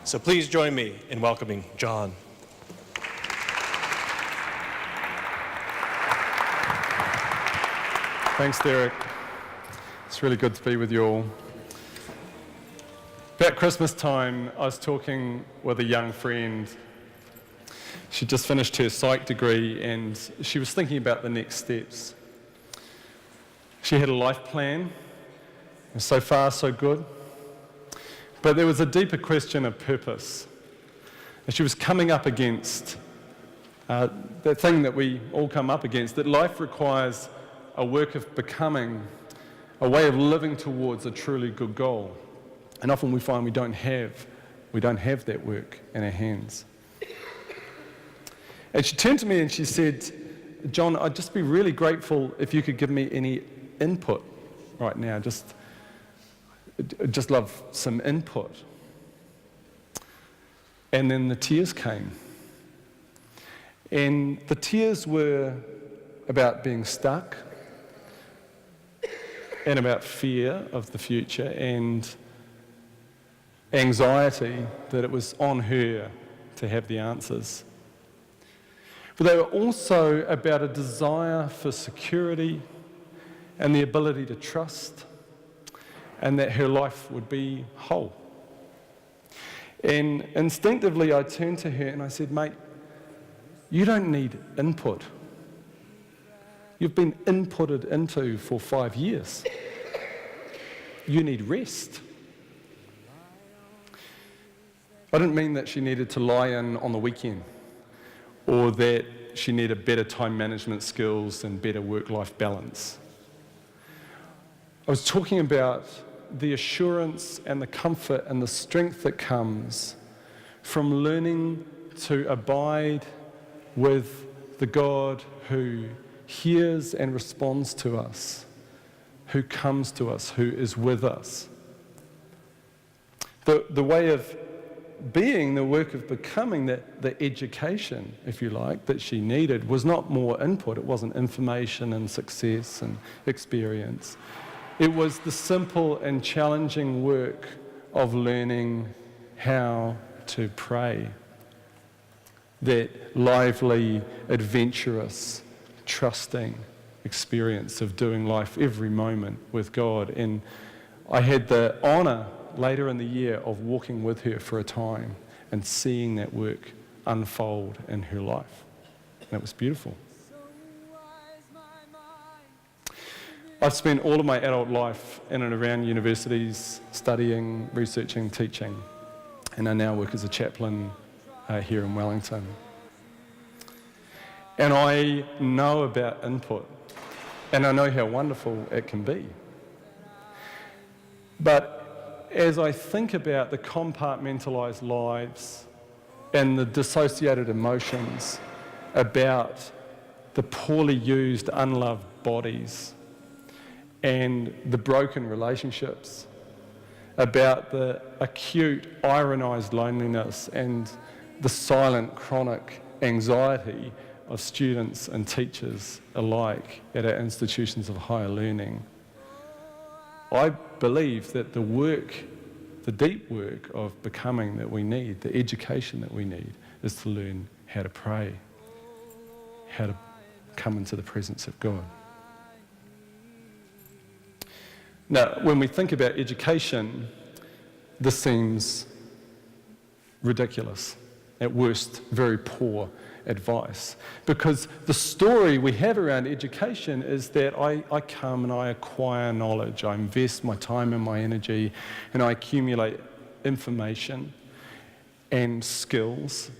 So please join me in welcoming John. Thanks, Derek. It's really good to be with you all. About Christmas time, I was talking with a young friend. She just finished her psych degree and she was thinking about the next steps. She had a life plan, and so far so good. But there was a deeper question of purpose. And she was coming up against that thing that we all come up against, that life requires a work of becoming, a way of living towards a truly good goal. And often we find we don't have that work in our hands. And she turned to me and she said, John, I'd just be really grateful if you could give me any input right now. Just love some input. And then the tears came. And the tears were about being stuck, and about fear of the future and anxiety that it was on her to have the answers. But they were also about a desire for security and the ability to trust, and that her life would be whole. And instinctively I turned to her and I said, mate, you don't need input. You've been inputted into for 5 years. You need rest. I didn't mean that she needed to lie in on the weekend or that she needed better time management skills and better work-life balance. I was talking about the assurance and the comfort and the strength that comes from learning to abide with the God who hears and responds to us, who comes to us, who is with us. The way of being, the work of becoming, the education, if you like, that she needed was not more input. It wasn't information and success and experience. It was the simple and challenging work of learning how to pray. That lively, adventurous, trusting experience of doing life every moment with God. And I had the honour later in the year of walking with her for a time and seeing that work unfold in her life. And it was beautiful. I've spent all of my adult life in and around universities studying, researching, teaching, and I now work as a chaplain here in Wellington. And I know about input, and I know how wonderful it can be. But as I think about the compartmentalised lives and the dissociated emotions about the poorly used, unloved bodies and the broken relationships, about the acute, ironised loneliness and the silent, chronic anxiety of students and teachers alike at our institutions of higher learning, I believe that the work, the deep work of becoming that we need, the education that we need, is to learn how to pray, how to come into the presence of God. Now, when we think about education, this seems ridiculous, at worst, very poor advice. Because the story we have around education is that I come and I acquire knowledge, I invest my time and my energy, and I accumulate information and skills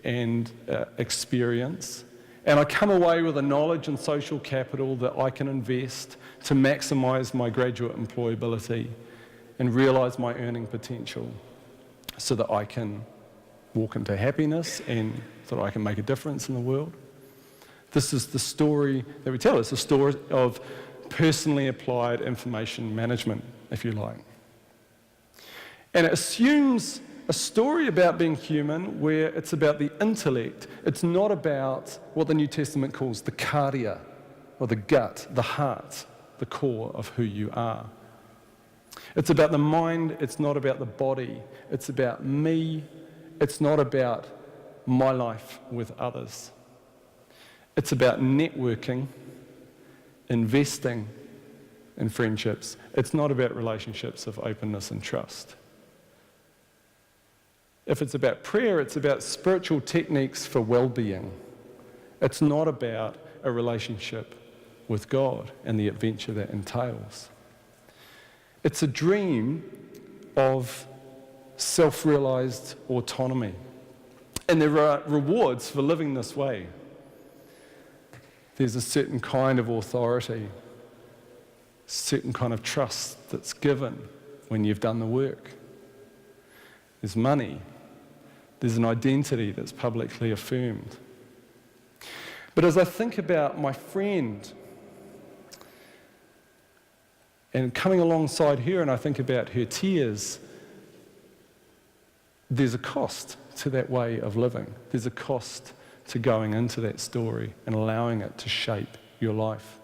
and experience. And I come away with a knowledge and social capital that I can invest to maximise my graduate employability and realise my earning potential so that I can walk into happiness and so that I can make a difference in the world. This is the story that we tell. It's a story of personally applied information management, if you like. And it assumes a story about being human where it's about the intellect. It's not about what the New Testament calls the cardia, or the gut, the heart, the core of who you are. It's about the mind, it's not about the body. It's about me, it's not about my life with others. It's about networking, investing in friendships. It's not about relationships of openness and trust. If it's about prayer, it's about spiritual techniques for well-being. It's not about a relationship with God and the adventure that entails. It's a dream of self-realized autonomy. And there are rewards for living this way. There's a certain kind of authority, certain kind of trust that's given when you've done the work. There's money. There's an identity that's publicly affirmed. But as I think about my friend and coming alongside her, and I think about her tears, there's a cost to that way of living. There's a cost to going into that story and allowing it to shape your life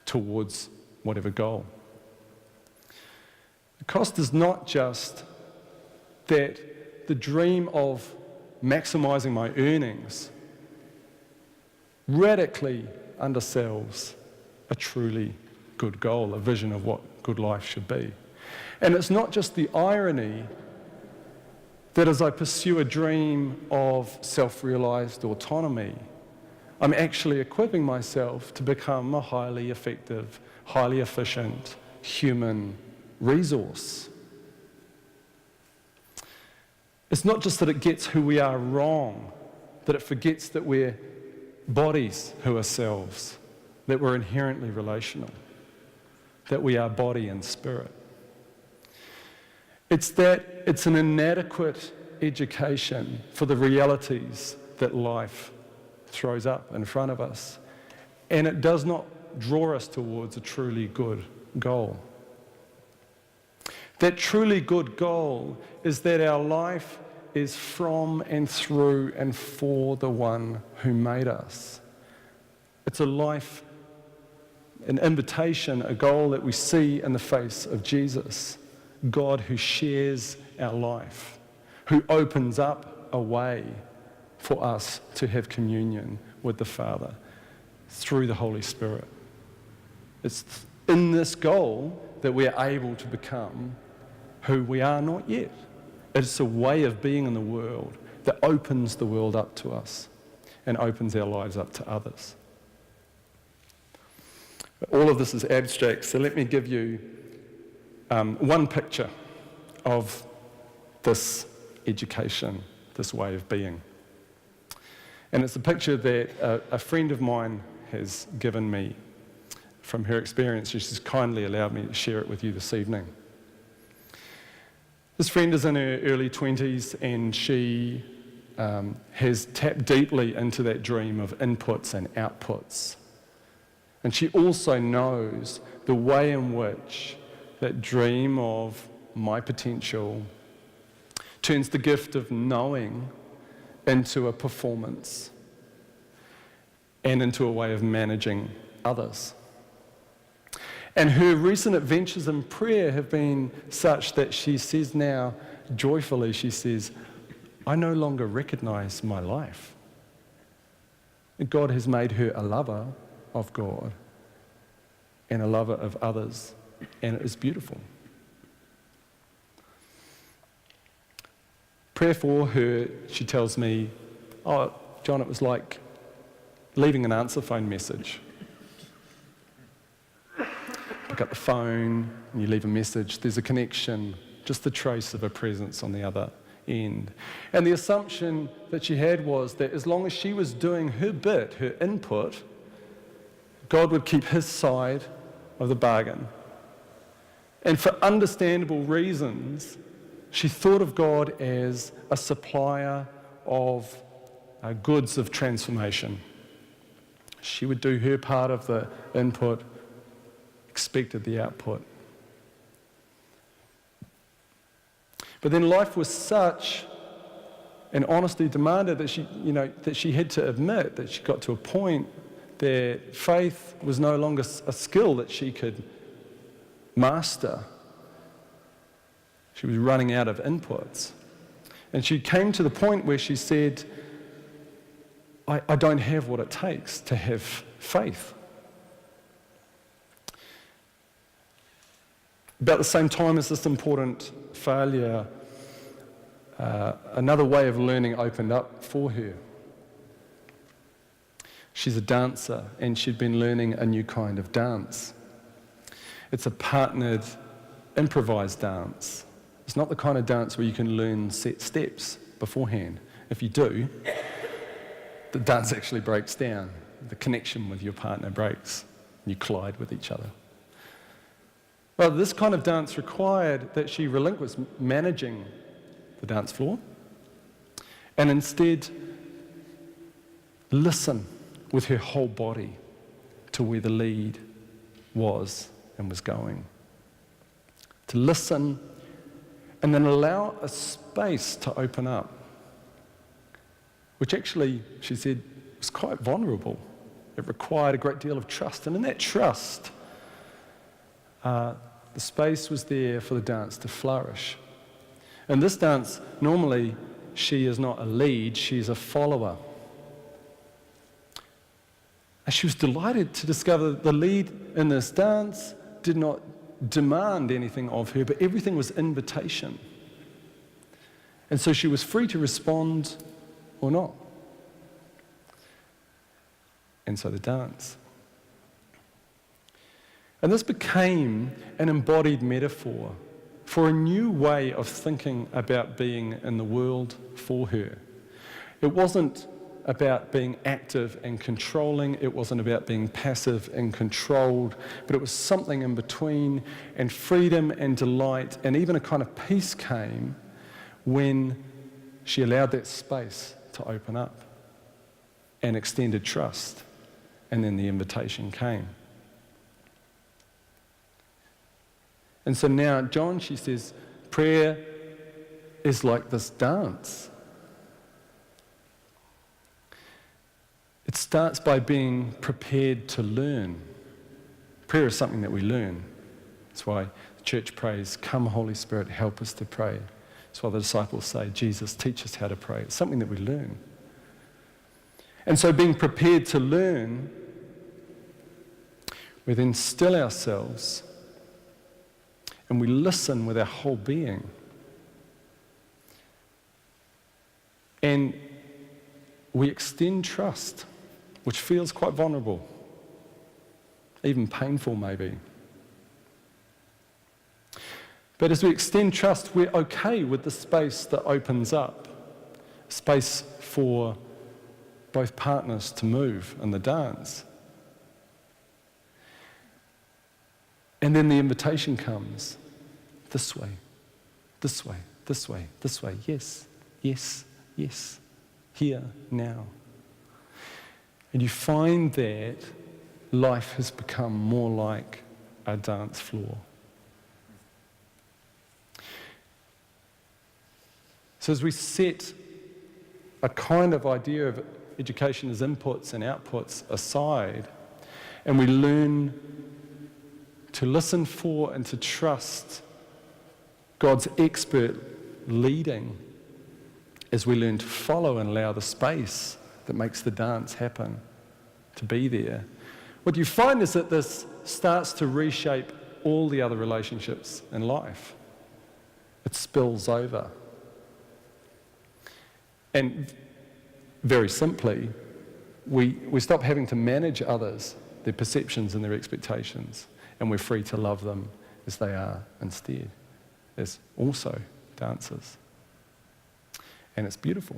towards whatever goal. The cost is not just that the dream of maximizing my earnings radically undersells a truly good goal, a vision of what good life should be. And it's not just the irony that as I pursue a dream of self-realized autonomy, I'm actually equipping myself to become a highly effective, highly efficient human resource. It's not just that it gets who we are wrong, that it forgets that we're bodies who are selves, that we're inherently relational, that we are body and spirit. It's that it's an inadequate education for the realities that life throws up in front of us, and it does not draw us towards a truly good goal. That truly good goal is that our life is from and through and for the one who made us. It's a life, an invitation, a goal that we see in the face of Jesus, God who shares our life, who opens up a way for us to have communion with the Father through the Holy Spirit. It's in this goal that we're able to become who we are not yet. It's a way of being in the world that opens the world up to us and opens our lives up to others. All of this is abstract, so let me give you one picture of this education, this way of being. And it's a picture that a friend of mine has given me from her experience. She's kindly allowed me to share it with you this evening. This friend is in her early 20s, and she has tapped deeply into that dream of inputs and outputs. And she also knows the way in which that dream of my potential turns the gift of knowing into a performance and into a way of managing others. And her recent adventures in prayer have been such that she says now, joyfully, she says, I no longer recognize my life. God has made her a lover of God and a lover of others, and it is beautiful. Prayer for her, she tells me, oh, John, it was like leaving an answer phone message. Pick up the phone, and you leave a message. There's a connection, just the trace of a presence on the other end. And the assumption that she had was that as long as she was doing her bit, her input, God would keep his side of the bargain. And for understandable reasons, she thought of God as a supplier of goods of transformation. She would do her part of the input, expected the output. But then life was such, and honesty demanded that she had to admit that she got to a point that faith was no longer a skill that she could master, She was running out of inputs. And she came to the point where she said, I don't have what it takes to have faith. About the same time as this important failure, another way of learning opened up for her. She's a dancer, and she'd been learning a new kind of dance. It's a partnered, improvised dance. It's not the kind of dance where you can learn set steps beforehand. If you do, the dance actually breaks down. The connection with your partner breaks. You collide with each other. Well, this kind of dance required that she relinquish managing the dance floor and instead listen with her whole body to where the lead was and was going. To listen and then allow a space to open up, which actually, she said, was quite vulnerable. It required a great deal of trust. And in that trust, the space was there for the dance to flourish. In this dance, normally, she is not a lead, she's a follower. And she was delighted to discover that the lead in this dance did not demand anything of her, but everything was invitation. And so she was free to respond or not. And so the dance. And this became an embodied metaphor for a new way of thinking about being in the world for her. It wasn't about being active and controlling, it wasn't about being passive and controlled, but it was something in between, and freedom and delight and even a kind of peace came when she allowed that space to open up and extended trust, and then the invitation came. And so now, John, she says, prayer is like this dance. It starts by being prepared to learn. Prayer is something that we learn. That's why the church prays, "Come, Holy Spirit, help us to pray." That's why the disciples say, "Jesus, teach us how to pray." It's something that we learn. And so being prepared to learn, we then still ourselves and we listen with our whole being. And we extend trust, which feels quite vulnerable, even painful maybe. But as we extend trust, we're okay with the space that opens up, space for both partners to move in the dance. And then the invitation comes, this way, this way, this way, this way, yes, yes, yes, here, now. And you find that life has become more like a dance floor. So as we set a kind of idea of education as inputs and outputs aside, and we learn to listen for and to trust God's expert leading, as we learn to follow and allow the space that makes the dance happen to be there, what you find is that this starts to reshape all the other relationships in life. It spills over. And very simply, we stop having to manage others, their perceptions and their expectations, and we're free to love them as they are instead, as also dancers. And it's beautiful.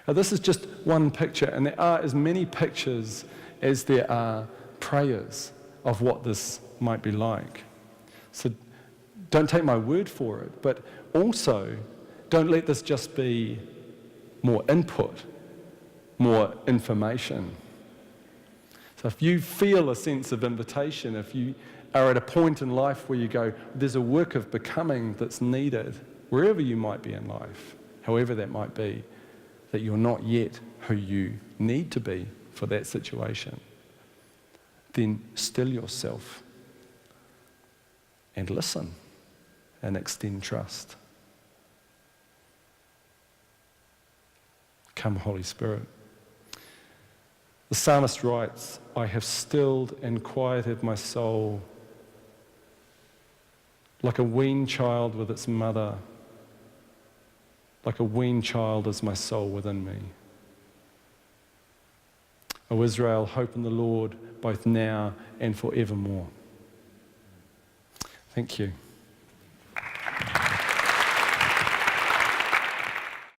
Now, this is just one picture, and there are as many pictures as there are prayers of what this might be like. So don't take my word for it, but also don't let this just be more input, more information. So if you feel a sense of invitation, if you are at a point in life where you go, there's a work of becoming that's needed, wherever you might be in life, however that might be, that you're not yet who you need to be for that situation, then still yourself and listen. and extend trust. Come, Holy Spirit. The psalmist writes, I have stilled and quieted my soul like a weaned child with its mother. Like a weaned child is my soul within me. O Israel, hope in the Lord both now and forevermore. Thank you.